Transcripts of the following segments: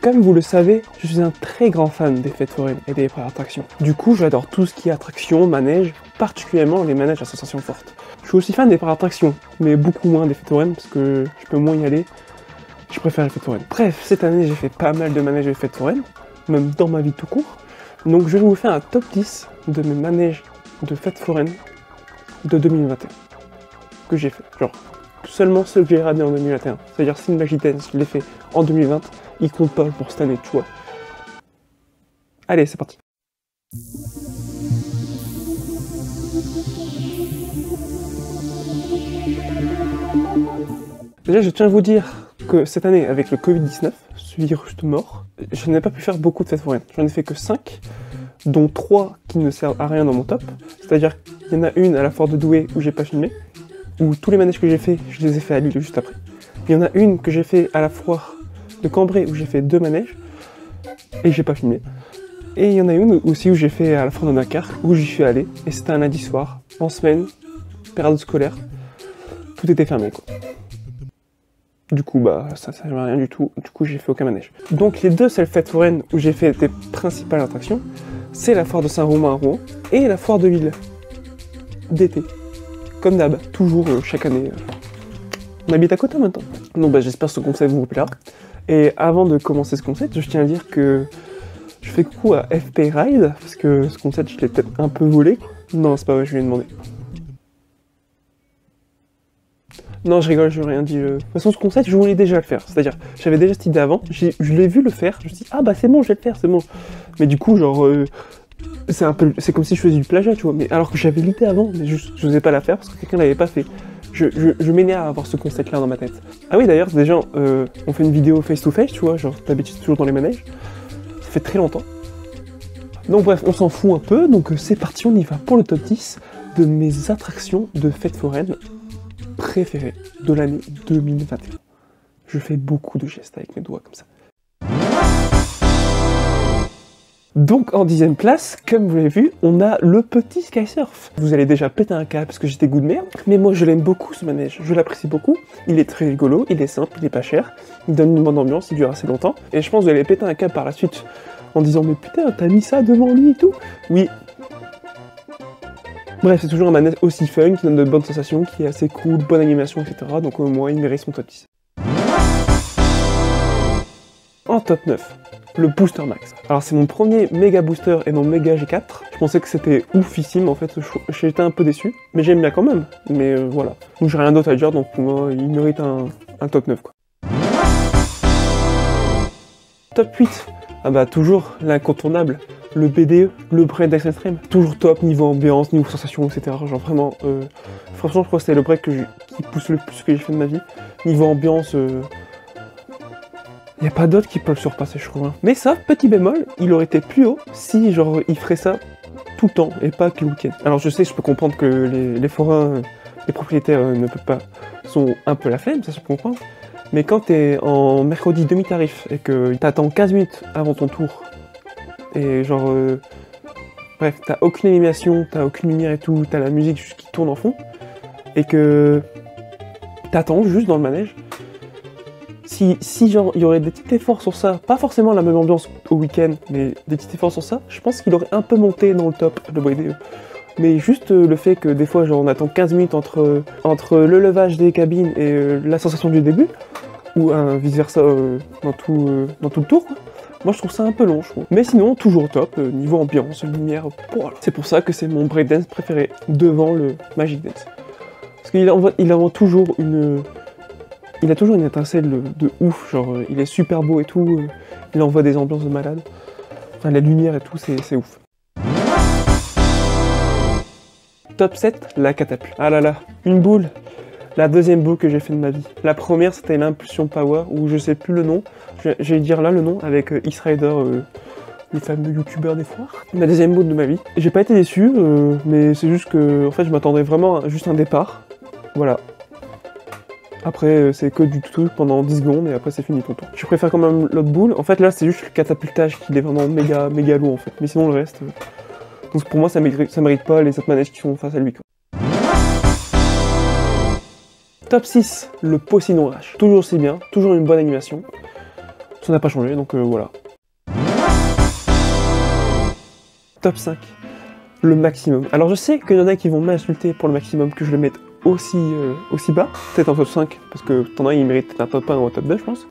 Comme vous le savez, je suis un très grand fan des fêtes foraines et des parcs d'attractions. Du coup, j'adore tout ce qui est attractions, manèges, particulièrement les manèges à sensations fortes. Je suis aussi fan des parcs d'attractions, mais beaucoup moins des fêtes foraines parce que je peux moins y aller. Je préfère les fêtes foraines. Bref, cette année, j'ai fait pas mal de manèges de fêtes foraines, même dans ma vie tout court. Donc je vais vous faire un top 10 de mes manèges de fêtes foraines de 2021 que j'ai fait. Genre, seulement ceux que j'ai radés en 2021. C'est-à-dire si Magic Dance, je l'ai fait en 2020, il compte pas pour cette année, tu vois. Allez, c'est parti. Déjà, je tiens à vous dire que cette année, avec le Covid-19, ce virus de mort, je n'ai pas pu faire beaucoup de fêtes foraines. J'en ai fait que 5, dont 3 qui ne servent à rien dans mon top. C'est-à-dire qu'il y en a une à la Foire de Douai où j'ai pas filmé, où tous les manèges que j'ai fait, je les ai fait à Lille juste après. Il y en a une que j'ai fait à la Foire de Cambrai où j'ai fait 2 manèges, et j'ai pas filmé. Et il y en a une aussi où j'ai fait à la Foire de Dakar, où j'y suis allé, et c'était un lundi soir, en semaine, période scolaire, tout était fermé quoi. Du coup, bah, ça servait à rien du tout. Du coup, j'ai fait aucun manège. Donc, les 2 seules fêtes foraines où j'ai fait des principales attractions, c'est la foire de Saint-Romain à Rouen et la foire de Lille. D'été. Comme d'hab, toujours, chaque année. On habite à côté maintenant. Donc, bah, j'espère que ce concept vous plaira. Et avant de commencer ce concept, je tiens à dire que je fais coucou à FP Ride, parce que ce concept, je l'ai peut-être un peu volé. Non, c'est pas vrai, je lui ai demandé. Non, je rigole, je n'ai rien dit. De toute façon, ce concept, je voulais déjà le faire. C'est-à-dire, j'avais déjà cette idée avant, je l'ai vu le faire, je me suis dit, ah bah c'est bon, je vais le faire, c'est bon. Mais du coup, genre, c'est comme si je faisais du plagiat, tu vois. Mais alors que j'avais l'idée avant, mais juste, je n'osais pas la faire parce que quelqu'un l'avait pas fait. Je m'énerve à avoir ce concept-là dans ma tête. Ah oui, d'ailleurs, des gens, on fait une vidéo face-to-face, tu vois, genre, d'habitude, toujours dans les manèges. Ça fait très longtemps. Donc bref, on s'en fout un peu, donc c'est parti, on y va pour le top 10 de mes attractions de fêtes foraines préféré de l'année 2021. Je fais beaucoup de gestes avec mes doigts comme ça. Donc en 10e place, comme vous l'avez vu, on a le petit Skysurf. Vous allez déjà péter un câble parce que j'étais goût de merde, mais moi je l'aime beaucoup ce manège, je l'apprécie beaucoup. Il est très rigolo, il est simple, il est pas cher, il donne une bonne ambiance, il dure assez longtemps. Et je pense que vous allez péter un câble par la suite en disant mais putain t'as mis ça devant lui et tout. Oui. Bref, c'est toujours un manège aussi fun, qui donne de bonnes sensations, qui est assez cool, bonne animation, etc. Donc au moins, il mérite son top 10. En top 9, le Booster Max. Alors c'est mon premier méga booster et mon méga G4. Je pensais que c'était oufissime, en fait, j'étais un peu déçu. Mais j'aime bien quand même, mais voilà. Donc j'ai rien d'autre à dire, donc pour moi, il mérite un top 9, quoi. Top 8, ah bah toujours l'incontournable. Le BDE, le breakdance extrême, toujours top, niveau ambiance, niveau sensation, etc. Genre vraiment, franchement je crois que c'était le break qui pousse le plus que j'ai fait de ma vie. Niveau ambiance, y a pas d'autres qui peuvent surpasser je trouve. Hein. Mais ça, petit bémol, il aurait été plus haut si genre il ferait ça tout le temps et pas que le week-end. Alors je sais, je peux comprendre que les forains, les propriétaires ne peuvent pas, sont un peu la flemme, ça se comprend. Mais quand t'es en mercredi demi-tarif et que t'attends 15 minutes avant ton tour, et genre, bref, t'as aucune animation, t'as aucune lumière et tout, t'as la musique juste qui tourne en fond, et que t'attends juste dans le manège. Si genre, il y aurait des petits efforts sur ça, pas forcément la même ambiance au week-end, mais des petits efforts sur ça, je pense qu'il aurait un peu monté dans le top, le BDE. Mais juste le fait que des fois, genre, on attend 15 minutes entre le levage des cabines et la sensation du début, ou vice-versa dans tout le tour, quoi. Moi je trouve ça un peu long, je trouve. Mais sinon, toujours top, niveau ambiance, lumière, voilà. C'est pour ça que c'est mon breakdance préféré, devant le Magic Dance. Parce qu'il envoie toujours une... Il a toujours une étincelle de ouf, genre il est super beau et tout, il envoie des ambiances de malade. Enfin la lumière et tout, c'est ouf. Top 7, la catapulte. Ah là là, une boule. La deuxième boule que j'ai fait de ma vie. La première, c'était l'impulsion power, ou je sais plus le nom. Je vais dire là le nom, avec X-Rider, le fameux youtubeur des foires. La deuxième boule de ma vie. J'ai pas été déçu, mais c'est juste que, en fait, je m'attendais vraiment à juste un départ. Voilà. Après, c'est que du truc pendant 10 secondes, et après c'est fini ton tour. Je préfère quand même l'autre boule. En fait, là, c'est juste le catapultage qui est vraiment méga lourd, en fait. Mais sinon, le reste... Donc pour moi, ça mérite pas les autres manèges qui sont face à lui, quoi. Top 6, le Poséidon H. Toujours aussi bien, toujours une bonne animation. Ça n'a pas changé, donc voilà. Top 5. Le maximum. Alors je sais qu'il y en a qui vont m'insulter pour le maximum, que je le mette aussi bas. Peut-être en top 5, parce que t'en as, il mérite peut-être un top 1 ou un top 2, je pense.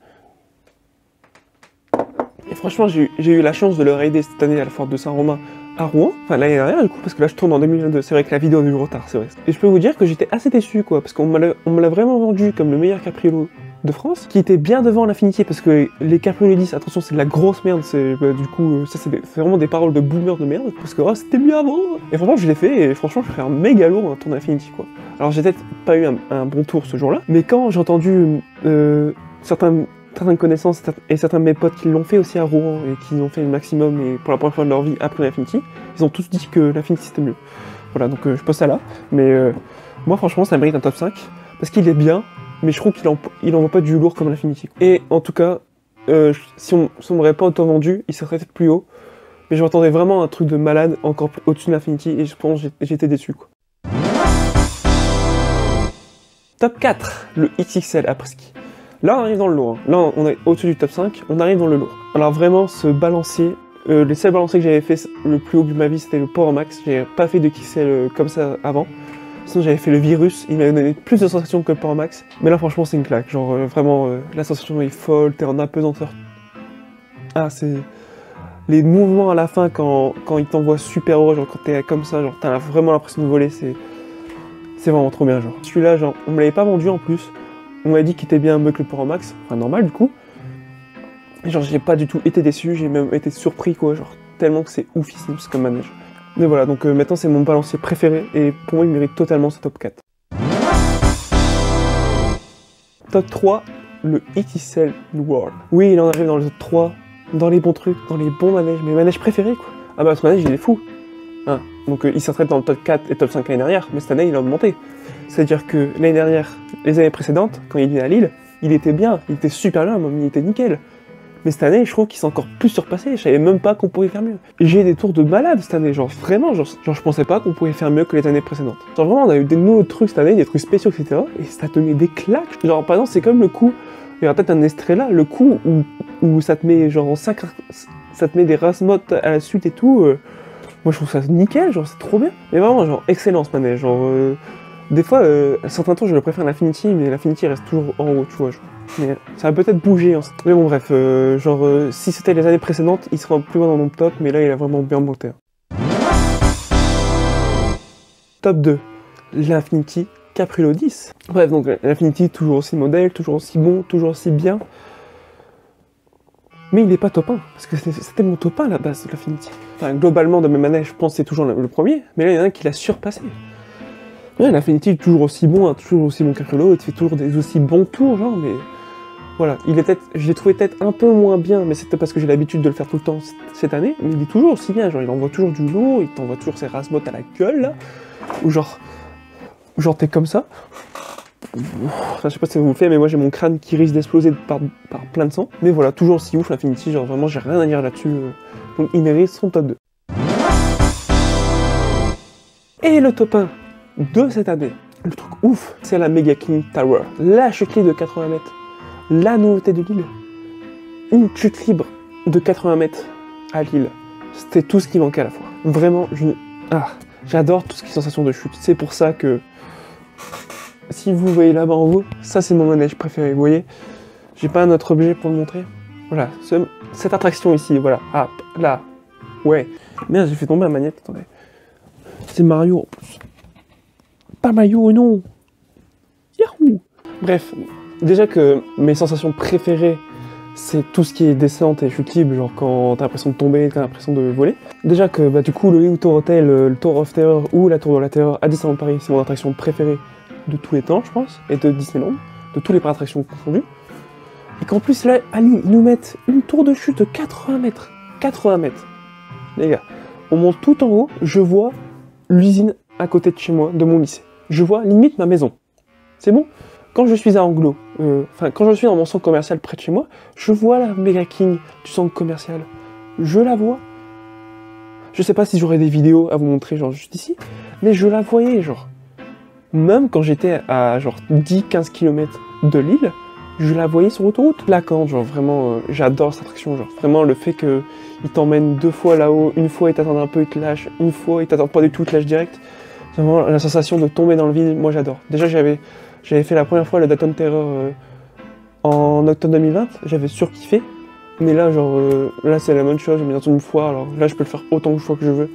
Et franchement, j'ai eu la chance de leur aider cette année à la Foire de Saint-Romain à Rouen, enfin l'année dernière du coup, parce que là je tourne en 2022, c'est vrai que la vidéo a du retard, c'est vrai. Et je peux vous dire que j'étais assez déçu quoi, parce qu'on me l'a vraiment vendu comme le meilleur capriolo de France, qui était bien devant l'Infinity, parce que les capriolos 10, attention, c'est de la grosse merde, du coup, ça c'est vraiment des paroles de boomer de merde, parce que oh, c'était mieux avant. Et franchement je l'ai fait, et franchement je ferais un méga lourd un tour d'Infinity quoi. Alors j'ai peut-être pas eu un bon tour ce jour-là, mais quand j'ai entendu certaines connaissances et certains de mes potes qui l'ont fait aussi à Rouen et qui ont fait le maximum et pour la première fois de leur vie après l'Infinity, ils ont tous dit que l'Infinity c'était mieux. Voilà, donc je pose ça là, mais moi franchement ça mérite un top 5, parce qu'il est bien, mais je trouve qu'il envoie pas du lourd comme l'Infinity. Et en tout cas, si on m'aurait pas autant vendu, il serait peut-être plus haut, mais je m'attendais vraiment à un truc de malade encore au-dessus de l'Infinity, et je pense que j'étais déçu quoi. Top 4, le XXL après ski. Là, on arrive dans le lourd. Là, on est au-dessus du top 5, on arrive dans le lourd. Alors vraiment, ce balancier, les seuls balanciers que j'avais fait le plus haut de ma vie, c'était le Power Max. J'avais pas fait de XL comme ça avant. Sinon, j'avais fait le Virus, il m'avait donné plus de sensations que le Power Max. Mais là, franchement, c'est une claque. Genre, vraiment, la sensation est folle, t'es en apesanteur. Ah, c'est... Les mouvements à la fin, quand il t'envoie super haut, genre quand t'es comme ça, genre t'as vraiment l'impression de voler, c'est vraiment trop bien, genre. Celui-là, genre, on me l'avait pas vendu en plus. On m'a dit qu'il était bien mieux que le Power Max, enfin normal du coup. Et genre j'ai pas du tout été déçu, j'ai même été surpris quoi, genre tellement que c'est oufissime, c'est comme manège. Mais voilà, donc maintenant c'est mon balancier préféré et pour moi il mérite totalement ce top 4. Top 3, le XXL World. Oui, il en arrive dans le top 3, dans les bons trucs, dans les bons manèges, mes manèges préférés quoi. Ah bah ce manège il est fou. Hein. Donc il s'entraîne dans le top 4 et top 5 l'année dernière, mais cette année il a augmenté. C'est-à-dire que l'année dernière, les années précédentes, quand il venait à Lille, il était bien, il était super bien, il était nickel. Mais cette année, je trouve qu'il s'est encore plus surpassé, je savais même pas qu'on pouvait faire mieux. Et j'ai des tours de malade cette année, genre vraiment, genre je pensais pas qu'on pouvait faire mieux que les années précédentes. Genre vraiment, on a eu des nouveaux trucs cette année, des trucs spéciaux, etc. Et ça te met des claques. Genre par exemple, c'est comme le coup, il y aura peut-être un extrait là, le coup où ça te met genre en 5, ça te met des rasmotes à la suite et tout. Moi je trouve ça nickel, genre c'est trop bien. Mais vraiment, genre excellent ce manège, genre... Des fois, certains tours je le préfère l'Infinity, mais l'Infinity reste toujours en haut, tu vois. Genre. Mais ça va peut-être bouger. Hein. Mais bon, bref, si c'était les années précédentes, il serait plus loin dans mon top, mais là il a vraiment bien monté. Top 2, l'Infinity Caprilo 10. Bref, donc l'Infinity, toujours aussi modèle, toujours aussi bon, toujours aussi bien. Mais il n'est pas top 1, parce que c'était mon top 1 à la base de l'Infinity. Enfin, globalement, de mes manèges, je pense que c'est toujours le premier, mais là il y en a un qui l'a surpassé. Ouais, l'Infinity est toujours aussi bon, hein, toujours aussi bon caprilo, il fait toujours des aussi bons tours, genre, mais... Voilà, je l'ai trouvé peut-être un peu moins bien, mais c'était parce que j'ai l'habitude de le faire tout le temps cette année, mais il est toujours aussi bien, genre, il envoie toujours du lourd, il t'envoie toujours ses rasmotes à la gueule, là, ou genre t'es comme ça. Enfin, je sais pas si ça vous le fait, mais moi j'ai mon crâne qui risque d'exploser par plein de sang, mais voilà, toujours aussi ouf l'Infinity, genre vraiment j'ai rien à dire là-dessus, donc il mérite son top 2. Et le top 1 de cette année, le truc ouf, c'est la Mega King Tower. La chute libre de 80 mètres, la nouveauté de Lille. Une chute libre de 80 mètres à Lille. C'était tout ce qui manquait à la fois. Vraiment, j'adore tout ce qui est sensation de chute. C'est pour ça que, si vous voyez là-bas en haut, ça c'est mon manège préféré. Vous voyez, j'ai pas un autre objet pour le montrer. Voilà, cette attraction ici, voilà. Ah, là, ouais. Merde, j'ai fait tomber la manette, attendez. C'est Mario en plus. Pas Mario, non. Yahoo. Bref, déjà que mes sensations préférées, c'est tout ce qui est descente et chute libre, genre quand t'as l'impression de tomber, t'as l'impression de voler. Déjà que bah, du coup le Tour Hotel, le Tour of Terror ou la Tour de la Terror à Disneyland Paris, c'est mon attraction préférée de tous les temps, je pense, et de Disneyland, de tous les parcs d'attractions confondus. Et qu'en plus là, à Lille, ils nous mettent une tour de chute de 80 mètres. 80 mètres. Les gars, on monte tout en haut, je vois l'usine à côté de chez moi, de mon lycée. Je vois limite ma maison. C'est bon? Quand je suis à Anglo, quand je suis dans mon centre commercial près de chez moi, je vois la Mega King du centre commercial. Je la vois. Je sais pas si j'aurai des vidéos à vous montrer, genre juste ici, mais je la voyais, genre. Même quand j'étais à genre 10-15 km de Lille, je la voyais sur l'autoroute. Là, quand, genre vraiment, j'adore cette attraction, genre vraiment le fait que il t'emmène 2 fois là-haut, une fois il t'attend un peu, il te lâche, une fois il t'attend pas du tout, il te lâche direct. Vraiment la sensation de tomber dans le vide, moi j'adore. Déjà j'avais fait la première fois le Datone Terror en octobre 2020, j'avais surkiffé. Mais là, genre, là c'est la même chose, je mets dans une foire, alors là je peux le faire autant de fois que je veux.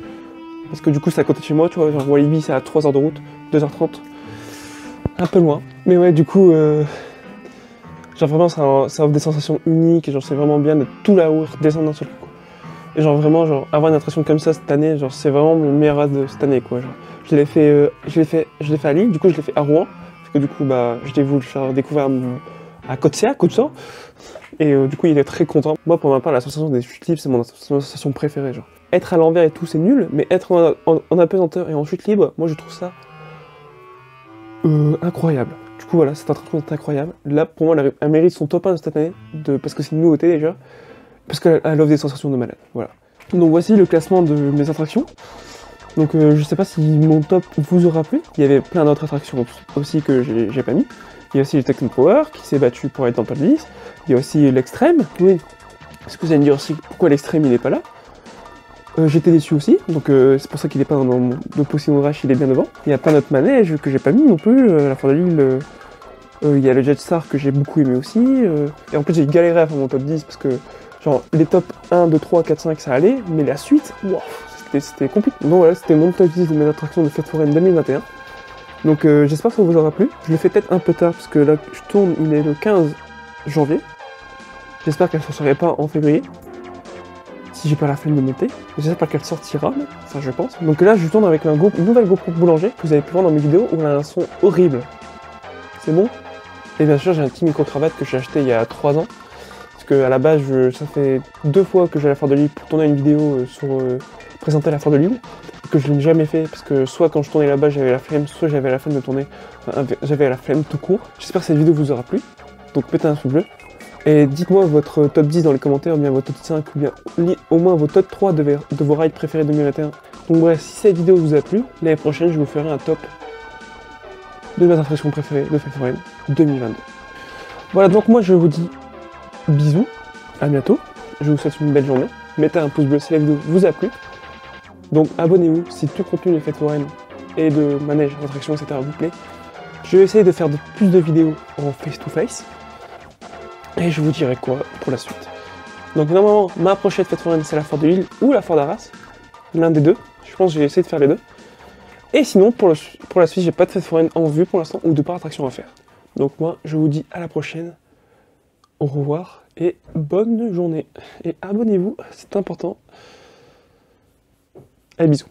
Parce que du coup c'est à côté de chez moi, tu vois, genre Walibi c'est à 3 heures de route, 2h30. Un peu loin. Mais ouais, du coup, genre vraiment ça offre des sensations uniques, et genre c'est vraiment bien d'être tout là-haut et redescendre d'un seul coup. Et genre vraiment, genre avoir une attraction comme ça cette année, genre c'est vraiment mon meilleur rêve de cette année, quoi. Genre, je l'ai fait à Lille, du coup je l'ai fait à Rouen, parce que du coup bah je l'ai voulu le faire découvrir à Côte-Sia, et du coup il est très content. Moi pour ma part la sensation des chutes libres c'est mon sensation préférée, genre. Être à l'envers et tout c'est nul, mais être en apesanteur et en chute libre, moi je trouve ça incroyable. Du coup voilà, cette attraction est incroyable. Là pour moi elle mérite son top 1 de cette année, parce que c'est une nouveauté déjà, parce qu'elle offre des sensations de malade, voilà. Donc voici le classement de mes attractions. Donc je sais pas si mon top vous aura plu. Il y avait plein d'autres attractions aussi que j'ai pas mis. Il y a aussi le Techno Power qui s'est battu pour être dans le top 10. Il y a aussi l'extrême. Oui. Est-ce que vous allez me dire aussi pourquoi l'extrême il est pas là? J'étais déçu aussi, donc c'est pour ça qu'il est pas dans le Poséidon Rush, il est bien devant. Il y a plein d'autres manèges que j'ai pas mis non plus. La Foire de Lille, il y a le Jetstar que j'ai beaucoup aimé aussi. Et en plus j'ai galéré à faire mon top 10 parce que genre les top 1, 2, 3, 4, 5 ça allait, mais la suite, wow, c'était compliqué. Donc voilà, c'était mon top 10 de mes attractions de Fête Foraine 2021. Donc j'espère que ça vous aura plu. Je le fais peut-être un peu tard parce que là je tourne, il est le 15 janvier. J'espère qu'elle ne sortirait pas en février. Si j'ai pas la flemme de monter. J'espère qu'elle sortira, mais ça je pense. Donc là je tourne avec une nouvelle GoPro Boulanger que vous avez pu voir dans mes vidéos où elle a un son horrible. C'est bon? Et bien sûr j'ai un petit micro-cravate que j'ai acheté il y a 3 ans. Parce que à la base ça fait 2 fois que j'ai la Foire de Lille pour tourner une vidéo sur présenter la Foire de Lille. Que je n'ai jamais fait parce que soit quand je tournais là-bas j'avais la flemme, soit j'avais la flemme de tourner, j'avais la flemme tout court. J'espère que cette vidéo vous aura plu. Donc mettez un pouce bleu. Et dites-moi votre top 10 dans les commentaires, ou bien votre top 5, ou bien au moins vos top 3 de vos rides préférés 2021. Donc bref, si cette vidéo vous a plu, l'année prochaine je vous ferai un top de mes attractions préférées de Fête Foraine 2022. Voilà, donc moi je vous dis bisous, à bientôt, je vous souhaite une belle journée, mettez un pouce bleu si la vidéo vous a plu. Donc abonnez-vous si tout le contenu de Fête Foraine et de manège, d'attractions, etc. vous plaît. Je vais essayer de faire plus de vidéos en face-to-face. Et je vous dirai quoi pour la suite. Donc normalement, ma prochaine Fête Foraine, c'est la Foire de Lille ou la Foire d'Arras. L'un des deux. Je pense que j'ai essayé de faire les deux. Et sinon, pour la suite, j'ai pas de Fête Foraine en vue pour l'instant, ou de parc attraction à faire. Donc moi, je vous dis à la prochaine. Au revoir et bonne journée. Et abonnez-vous, c'est important. Allez, bisous.